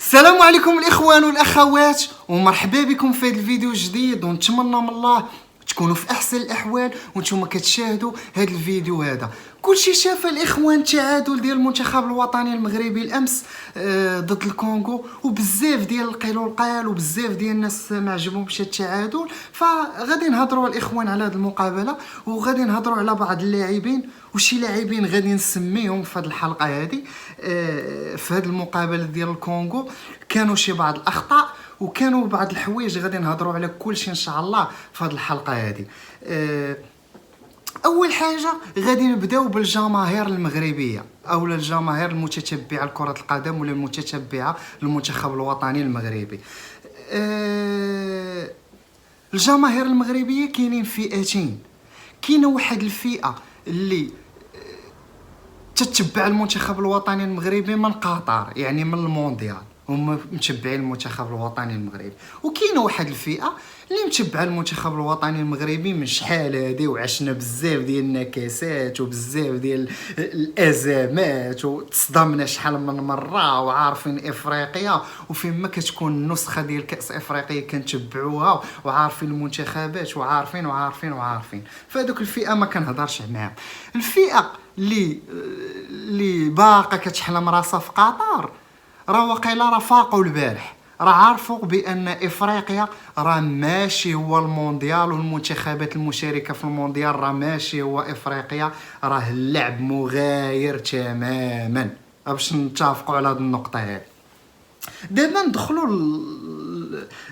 السلام عليكم الاخوان والاخوات، ومرحبا بكم في هذا الفيديو الجديد، ونتمنى من الله تكونوا في احسن الاحوال وانتم كتشاهدوا هذا الفيديو. هذا كلشي شاف الاخوان التعادل ديال المنتخب الوطني المغربي الامس ضد الكونغو، وبزاف ديال القيل والقال وبزاف ديال الناس ما عجبهمش التعادل. فغادي نهضروا الاخوان على هذه المقابله، وغادي نهضروا على بعض اللاعبين وشي لاعبين غادي نسميهم في هذه الحلقه هذه. في هذه المقابله ديال الكونغو كانوا شي بعض الاخطاء وكانوا بعض الحوايج غادي نهضروا على كل شيء ان شاء الله في هذه الحلقه هذه. اول حاجه غادي نبداو بالجماهير المغربيه او الجماهير المتتبعه لكره القدم ولا المتتبعه للمنتخب الوطني المغربي. الجماهير المغربيه كاينين فئتين. كاينه واحد الفئه اللي تتبع المنتخب الوطني المغربي من قطر، يعني من المونديال، هما متبعين المنتخب الوطني المغربي. وكاينه واحد الفئه اللي متبعه المنتخب الوطني المغربي من شحال هادي، وعشنا بزاف ديال النكسات وبزاف ديال الازمات وتصدمنا شحال من مره، وعارفين افريقيا وفين ما كتكون النسخه ديال كاس افريقيا كنتبعوها، وعارفين المنتخبات وعارفين. فهذوك الفئه ما كنهضرش معاهم. الفئه اللي باقا كتحلم راسها في قطر، راه واقيلا فاقوا البارح، راه عارفوا بان افريقيا راه ماشي هو المونديال، والمنتخبات المشاركه في المونديال راه ماشي هو افريقيا، راه اللعب مغاير تماما. باش نتفقوا على هذه النقطه هذه، دابا ندخلوا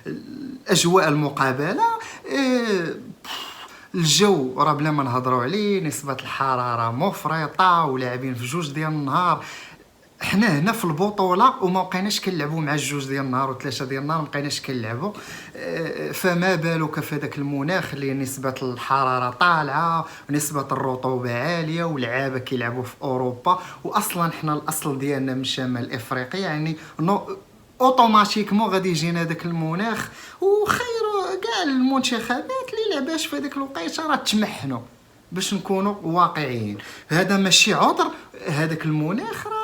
الاجواء المقابله. الجو راه بلا ما نهضروا عليه، نسبه الحراره مفرطه ولاعبين في جوج ديال النهار. حنا هنا في البطوله وما بقيناش كنلعبوا مع الجوج ديال النهار وثلاثه ديال النهار، ما بقيناش كنلعبوا. فما بالك في هذاك المناخ اللي نسبه الحراره طالعه ونسبه الرطوبه عاليه، ولعابه كيلعبوا في اوروبا، واصلا حنا الاصل ديالنا من شمال افريقيا، يعني اوتوماتيكمون غادي يجينا داك المناخ. وخير كاع المنتخبات اللي لعباش في هذيك الوقيته راه تمحنوا، باش نكونوا واقعيين. هذا ماشي عذر، هذاك المناخ راه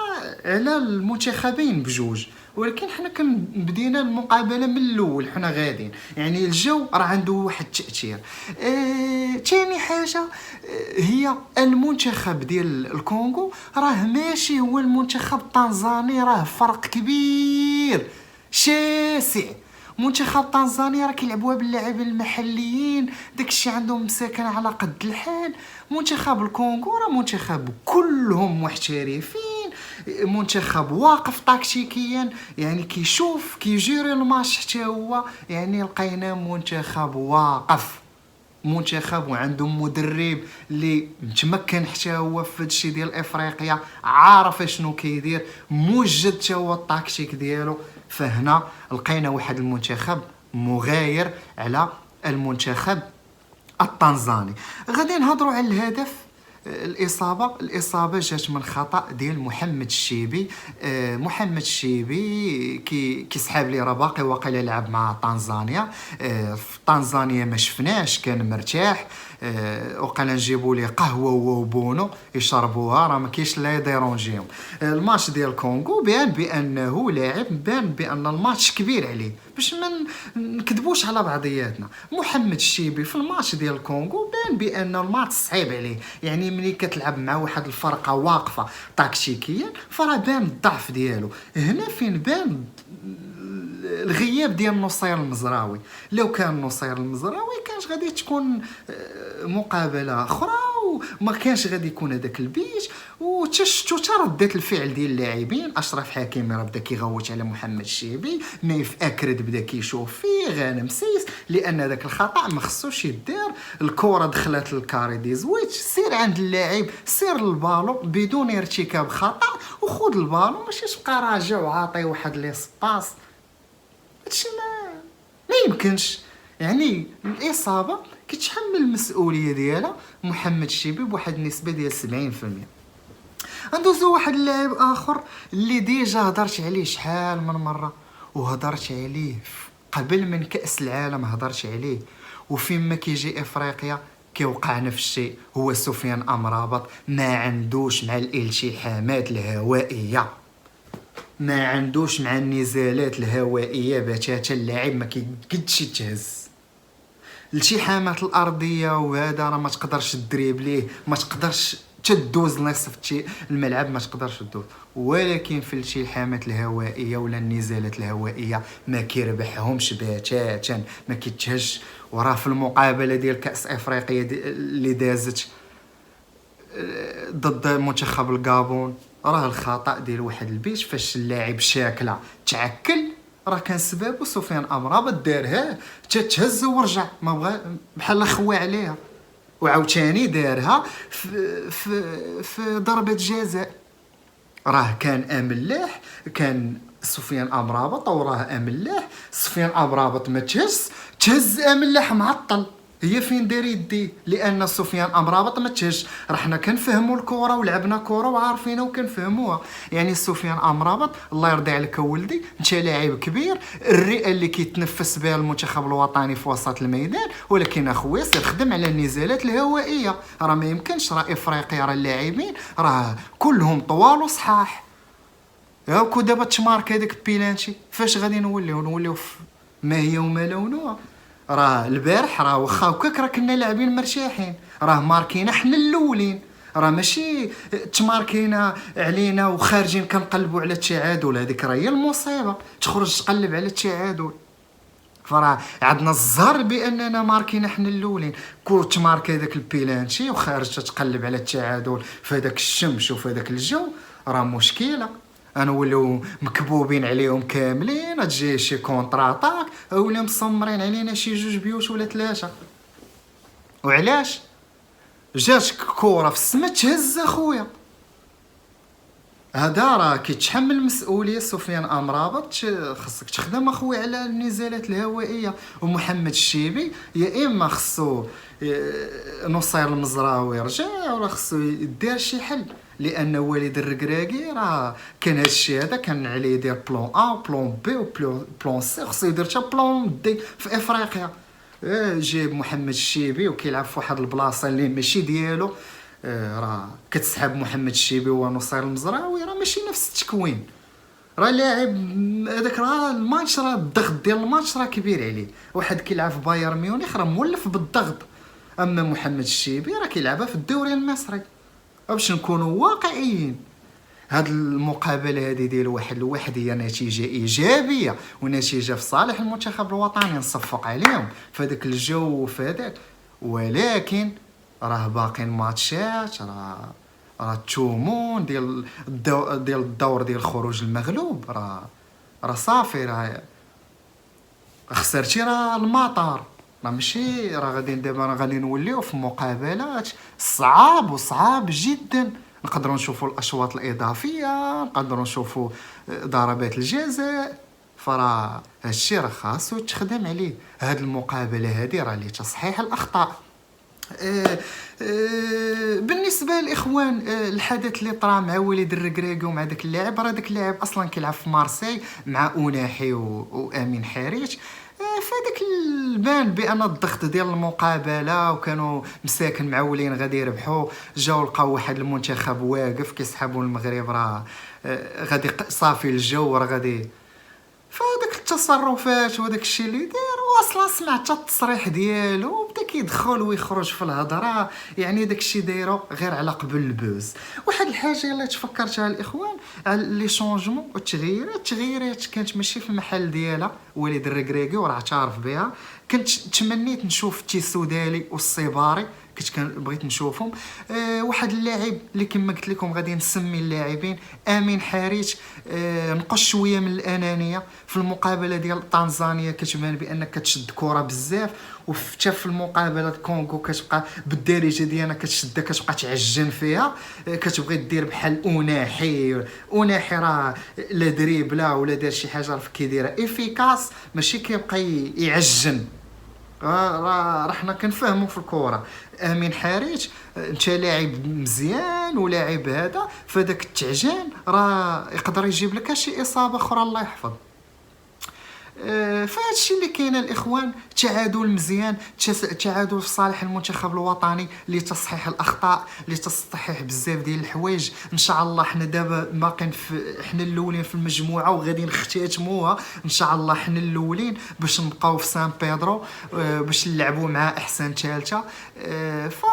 على المنتخبين بجوج، ولكن حنا بدينا المقابله من الاول حنا غاديين، يعني الجو راه عنده واحد التاثير. ثاني حاجه هي المنتخب ديال الكونغو راه ماشي هو المنتخب التنزاني، راه فرق كبير شاسع. منتخب تنزانيا راه كيلعبوها باللاعبين المحليين، داكشي عندهم مساكن على قد الحال. منتخب الكونغو راه منتخب كلهم محترفين، منتخب واقف تكتيكيا، يعني كيشوف كيجيري الماتش حتى هو، يعني لقينا منتخب واقف، منتخب وعندهم مدرب اللي متمكن حتى هو في هادشي ديال افريقيا، عارف شنو كيدير، موجد حتى هو التكتيك ديالو. فهنا لقينا واحد المنتخب مغاير على المنتخب التنزاني. غادي نهضروا على الهدف. الإصابة جات من خطأ ديال محمد الشيبي. محمد الشيبي كيسحاب لي راه باقي واقيلا لعب مع تنزانيا. في تنزانيا ما شفناش، كان مرتاح. وقال نجيبوا لي قهوه وبونو يشربوها، راه ما كاينش لا يديرونجيهم. الماتش ديال الكونغو بان بانه لاعب، بان بان الماتش كبير عليه، باش ما نكذبوش على بعضياتنا. محمد الشيبي في الماتش ديال الكونغو بان بان الماتش صعيب عليه، يعني ملي كتلعب مع واحد الفرقه واقفه تكتيكيا فراه بان الضعف ديالو. هنا فين بان الغياب ديال نصير المزراوي. لو كان نصير المزراوي كانش غادي تكون مقابله اخرى، وما كانش غادي يكون هذاك البيج. وتشتو ردات الفعل ديال اللاعبين. اشرف حكيمي راه بدا كيغوت على محمد الشيبي، نايف اكرد بدا كيشوف فيه، غانم سيس لان هذاك الخطا ما خصوش يدار. الكره دخلت للكاري دي زويت، سير عند اللاعب، سير للبالو بدون ارتكاب خطا وخذ البالو، ماشي تبقى راجع وعاطي واحد لي سباس. هادشي ما يمكنش. يعني الاصابه كتحمل المسؤوليه ديالها محمد الشيبي بواحد النسبه ديال 70%. ندوزو واحد اللاعب اخر اللي ديجا هضرت عليه شحال من مره، وهضرت عليه قبل من كاس العالم، هضرت عليه وفين ما كيجي افريقيا كيوقع نفس الشيء. هو سفيان امرابط، ما عندوش مع الالتحامات الهوائيه. ما عندوش مع النزالات الهوائيه بتاتا. اللاعب ما كيقدش يتهز. الالتحامات الارضيه وهذا راه ما تقدرش تدريبليه، ما تقدرش تدوز نصف الملعب، ما تقدرش تدوز. ولكن في الالتحامات الهوائيه ولا النزالات الهوائيه ما كيربحهمش بتاتا، ما كيتهش. وراه في المقابله ديال كاس افريقيا اللي دازت ضد منتخب الغابون، راه الخطا ديال واحد البيت فاش اللاعب شاكله تعكل، راه كان سببه سفيان امرابط. دارها تتهز ورجع، ما بغى بحال خوا عليها، وعاوتاني دارها في ضربه جزاء. راه كان املاح، كان سفيان امرابط وراه املاح. سفيان امرابط ما تهز املاح معطل. هي فين دار يديه؟ لان سفيان امرابط ما تهش. راه حنا كنفهموا الكره ولعبنا كره وعارفينها وكنفهموها. يعني سفيان امرابط الله يرضي عليك ولدي، انت لاعب كبير، الرئه اللي كيتنفس بها المنتخب الوطني في وسط الميدان، ولكن اخويا سير خدم على النزالات الهوائيه. راه ما يمكنش، راه افريقيا، راه اللاعبين راه كلهم طوال وصحاح. هاكو دابا تمارك هذاك البيلانتي فاش غادي نوليو ما هي وما لونها. راه البارح راه واخا هكاك راه كنا لاعبين مرتاحين، راه ماركينا حنا الاولين، راه ماشي تماركينا علينا وخارجين كنقلبوا على التعادل. هذيك راه هي المصيبه، تخرج تقلب على التعادل. فراه عندنا الزهر باننا ماركينا حنا الاولين. كون تمارك هذاك البيلانتي وخارج تتقلب على التعادل في هذاك الشمس وفي هذاك الجو، راه مشكله. انا ولاو مكبوبين عليهم كاملين، تجي شي كونتراتاك ولا مصمرين علينا شي جوج بيوت ولا ثلاثه. وعلاش جاتك كره في السما تهز اخويا؟ هذا راه كيتحمل المسؤوليه سفيان امرابط. خصك تخدم اخويا على النزالات الهوائيه. ومحمد الشيبي يا اما خصو نصير المزراوي يرجع، ولا خصو يدير شي حل. لان وليد الركراكي راه كان هذا الشيء هذا كان عليه يدير بلون ا وبلون بي وبلون سي، خصو يدير حتى بلون دي في افريقيا. جايب محمد الشيبي وكيلعب في واحد البلاصه اللي ماشي ديالو. راه كتسحب محمد الشيبي ونصير المزراوي، راه ماشي نفس التكوين. راه لاعب هذاك، راه الماتش، راه الضغط ديال الماتش راه كبير عليه. واحد كيلعب في بايرن ميونخ راه مولف بالضغط. اما محمد الشيبي راه كيلعبها في الدوري المصري. باش نكونوا واقعيين، هاد المقابله هذه ديال واحد لواحد هي نتيجه ايجابيه ونتيجه في صالح المنتخب الوطني، نصفق عليهم في هذاك الجو وفي هذاك. ولكن راه باقي ماتشات، راه التومون ديال الدور ديال خروج المغلوب. راه صافي، راه خسرتي، راه المطار، راه ماشي، راه غادي دابا غادي نوليو في مقابلات صعاب وصعاب جدا. نقدروا نشوفوا الاشواط الاضافيه، نقدروا نشوفوا ضربات الجزاء. فراه هادشي راه خاصو تخدم عليه. هاد المقابله هذه راه لتصحيح الاخطاء. بالنسبه للاخوان، الحدث اللي طرا مع وليد الركراكي ومع داك اللاعب، راه داك اللاعب اصلا كيلعب في مارسي مع اوناحي وامين حاريت. فهذاك البان بان الضغط ديال المقابله وكانوا مساكن معولين غادي يربحوا، جاو لقاو واحد المنتخب واقف كيسحبوا المغرب، راه غادي صافي الجو، راه غادي. فهاداك التصرفات وداك الشيء اللي دار، واصلا سمعت التصريح ديالو بدا كيدخل ويخرج في الهضره. يعني داك الشيء دايرو غير على قبل البوز. واحد الحاجه اللي تفكرتها الاخوان على لي شونجمون والتغييرات كانت ماشي في المحل ديالها. وليد الركراكي وراه اعترف بها. كنت تمنيت نشوف تيسودالي والصباري، بغيت نشوفهم. واحد اللاعب اللي كما قلت لكم غادي نسمي اللاعبين، امين حاريت. نقص شويه من الانانيه في المقابله ديال طنزانيا، كتبان بانك كتشد كره بزاف، وحتى في المقابله كونغو كتبقى بالدارجه ديالنا كتشدها، كتبقى تعجن فيها، كتبغي دير بحال اوناحي راه لا دريبلا ولا دار شي حاجه، راه كيديرها افيكاس، ماشي كيبقى يعجن. راه حنا كنفهموا في الكره. امين حاريت انت لاعب مزيان ولاعب هذا، فداك التعجان راه يقدر يجيب لك شي اصابه اخرى الله يحفظ. فهذا الشيء اللي كاين الاخوان. تعادل مزيان، تعادل في صالح المنتخب الوطني لتصحيح الاخطاء، لتصحيح بزاف ديال الحوايج. ان شاء الله حنا دابا باقيين حنا الاولين في المجموعه وغادي نختتموها ان شاء الله حنا الاولين باش نبقاو في سان بيدرو، باش نلعبوا مع احسن ثالثه. ف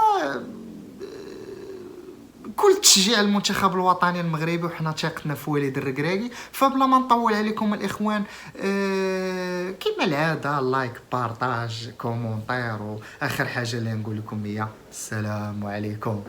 كل تشجيع المنتخب الوطني المغربي، وحنا ثقتنا في وليد الركراكي. فبلا ما نطول عليكم الاخوان، كما العاده لايك بارطاج كومونتير، واخر حاجه اللي نقول لكم هي السلام عليكم.